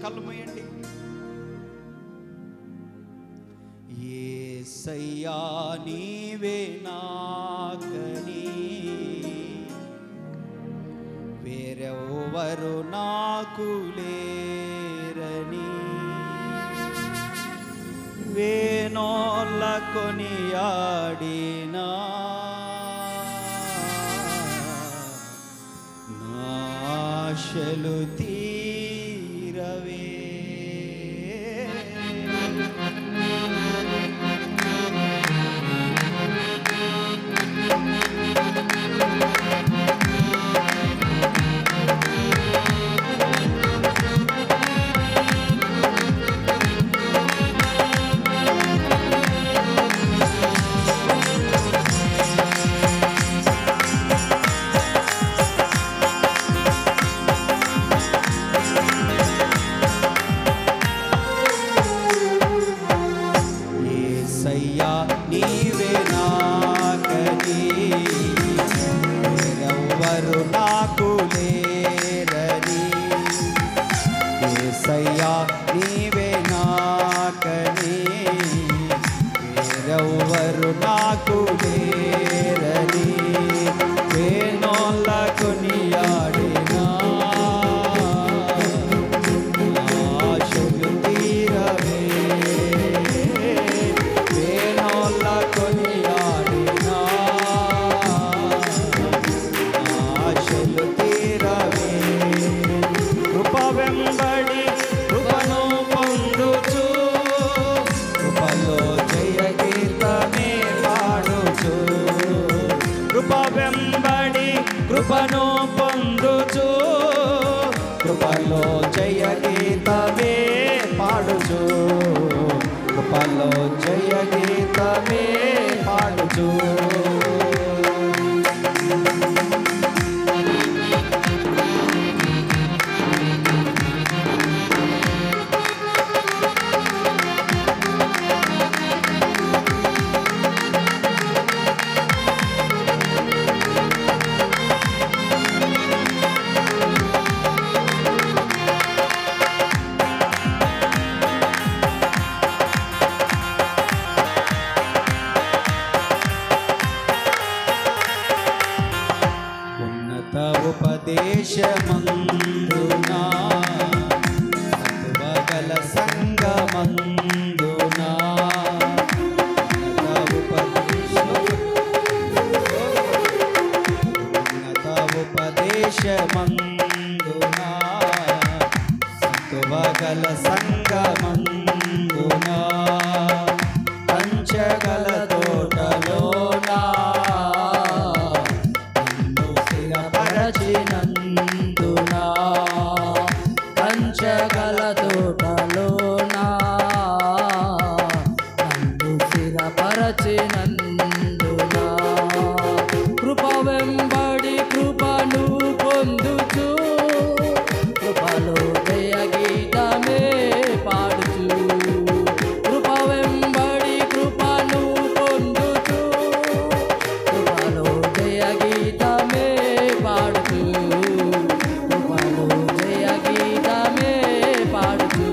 కళ్ళు మూయండి. యేసయ్యా నీవే నాకని వేరెవ్వరు నాకు లేరని వేనోళ్ళ కొనియాడినా నాశలు తీరవే. యేసయ్యా నీవే నాకని వేరెవ్వరు నాకు లేరని యేసయ్యా నీవే నాకని వేరెవ్వరు నాకు లేరని వేనోళ్ళ కొనియాడినా ఆశలు తీరవే. వేనోళ్ళ కొనియాడినా ఆశలు తీరవే. కృప వెంబడి కృపను పొందుచు కృపలో జయ గీతమే పాడుచు కృప వెంబడి కృపను పొందుచు కృపలో జయ గీతమే పాడుచు కృపలో జయ గీతమే పాడుచు. ఉన్నత ఉపదేశమందునా సత్వగల సంగమందునా ఉన్నత ఉపదేశమందునా సత్వగల సంగమందునా పంచగల తోటలోనా నందునా పంచగల తోటలోనా నన్ను స్థిరపరచినందునా కృప వెంబడి కృపను పొందుచు కృపలో జయ గీతమే పాడుచు కృప వెంబడి కృపను పొందుచు కృపలో జయ గీతమే పాడుచు కృపలో జయ గీతమే పాడుచు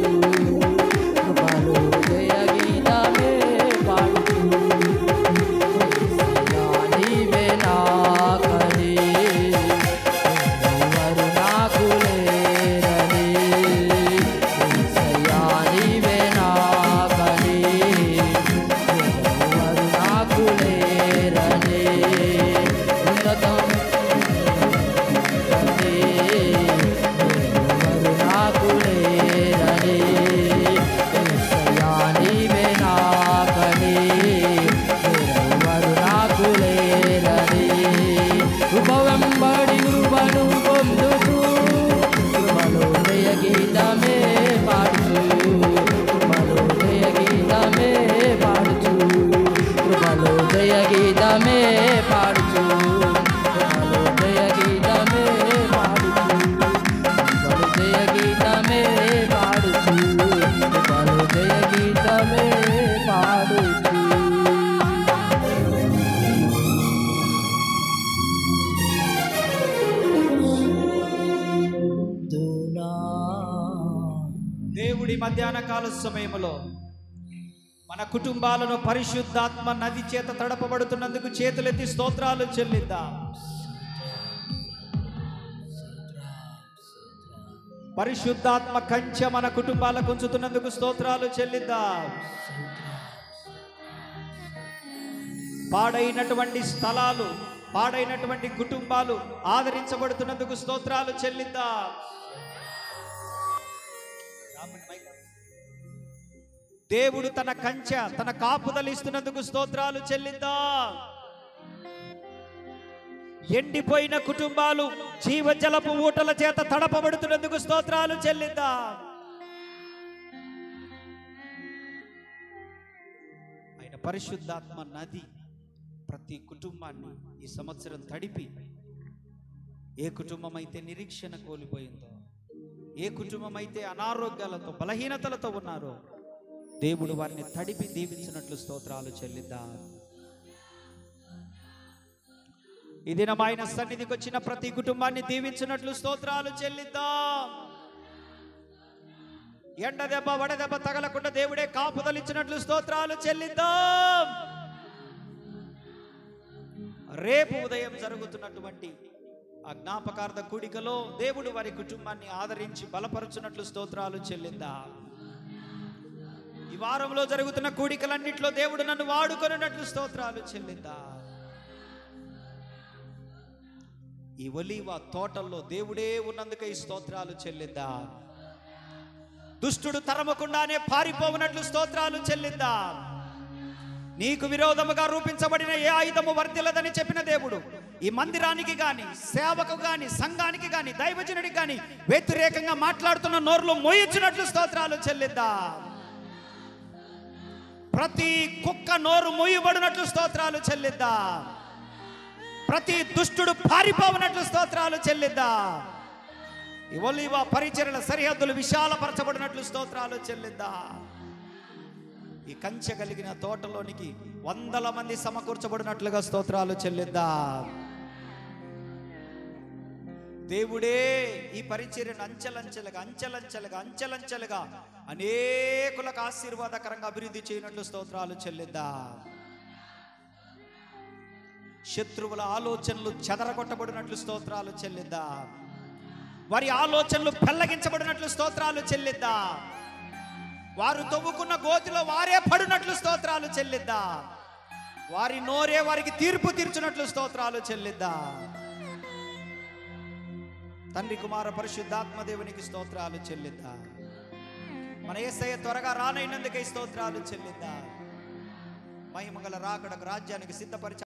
దేవుడి మధ్యాహ్న కాల సమయంలో మన కుటుంబాలను పరిశుద్ధాత్మ నది చేత తడపబడుతున్నందుకు చేతులెత్తి స్తోత్రాలు చెల్లిద్దాం. పరిశుద్ధాత్మ కంచె మన కుటుంబాలకు ఉంచుతున్నందుకు స్తోత్రాలు చెల్లిద్దాం. పాడైనటువంటి స్థలాలు, పాడైనటువంటి కుటుంబాలు ఆదరించబడుతున్నందుకు స్తోత్రాలు చెల్లిద్దాం. దేవుడు తన కంచె, తన కాపుదలిస్తున్నందుకు స్తోత్రాలు చెల్లిద్దాం. ఎండిపోయిన కుటుంబాలు జీవజలపు ఊటల చేత తడపబడుతున్నందుకు స్తోత్రాలు చెల్లిద్దాం. ఆయన పరిశుద్ధాత్మ నది ప్రతి కుటుంబాన్ని ఈ సంవత్సరం తడిపి, ఏ కుటుంబం అయితే నిరీక్షణ కోల్పోయిందో, ఏ కుటుంబం అయితే అనారోగ్యాలతో బలహీనతలతో ఉన్నారో దేవుడు వారిని తడిపి దీవించినట్లు స్తోత్రాలు చెల్లిద్దాం. ఈ దినం ఆయన సన్నిధికి వచ్చిన ప్రతి కుటుంబాన్ని దీవించినట్లు స్తోత్రాలు చెల్లిద్దాం. ఎండ దెబ్బ వడదెబ్బ తగలకుండా దేవుడే కాపుదలిచ్చినట్లు స్తోత్రాలు చెల్లిద్దాం. రేపు ఉదయం జరుగుతున్నటువంటి ఆ జ్ఞాపకార్థ కూడికలో దేవుడు వారి కుటుంబాన్ని ఆదరించి బలపరుచున్నట్లు స్తోత్రాలు చెల్లిద్దాం. ఈ వారంలో జరుగుతున్న కూడికలన్నింటిలో దేవుడు నన్ను వాడుకొనున్నట్లు స్తోత్రాలు చెల్లిద్దాం. ఈ ఒలీవ తోటల్లో దేవుడే ఉన్నందుకే ఈ స్తోత్రాలు చెల్లిద్దాం. దుష్టుడు తరమకుండానే పారిపోవునట్లు స్తోత్రాలు చెల్లిద్దాం. నీకు విరోధముగా రూపించబడిన ఏ ఆయుధము వర్ధిల్లదని చెప్పిన దేవుడు ఈ మందిరానికి గాని, సేవకు గాని, సంఘానికి గాని, దైవజనుడికి గాని వ్యతిరేకంగా మాట్లాడుతున్న నోర్లు మోయించినట్లు స్తోత్రాలు చెల్లిద్దాం. ప్రతి కుక్క నోరు మోయబడినట్లు స్తోత్రాలు చెల్లిద్దాం. ప్రతి దుష్టుడు పారిపోవనట్లు స్తోత్రాలు చెల్లిద్దాం. ఈ ఒలీవ పరిచర్యల సరిహద్దులు విశాలపరచబడినట్లు స్తోత్రాలు చెల్లిద్దాం. ఈ కంచె కలిగిన తోటలోనికి 100 మంది సమకూర్చబడినట్లుగా స్తోత్రాలు చెల్లిద్దాం. దేవుడే ఈ పరిచర్యను అంచెలంచెలుగా అనేకులకు ఆశీర్వాదకరంగా అభివృద్ధి చేయనట్లు స్తోత్రాలు చెల్లిద్దాం. శత్రువుల ఆలోచనలు చెదరగొట్టబడినట్లు స్తోత్రాలు చెల్లిద్దాం. వారి ఆలోచనలు పెళ్లగించబడినట్లు స్తోత్రాలు చెల్లిద్దాం. వారు తవ్వుకున్న గోతిలో వారే పడినట్లు స్తోత్రాలు చెల్లిద్దాం. వారి నోరే వారికి తీర్పు తీర్చున్నట్లు స్తోత్రాలు చెల్లిద్దాం. తండ్రి కుమార పరిశుద్ధాత్మ దేవునికి స్తోత్రాలు చెల్లిద్దాం. మన యేసయ్య త్వరగా రానైనందుకే స్తోత్రాలు చెల్లిద్దాం. మహిమగల రాకడకు రాజ్యానికి సిద్ధపరిచి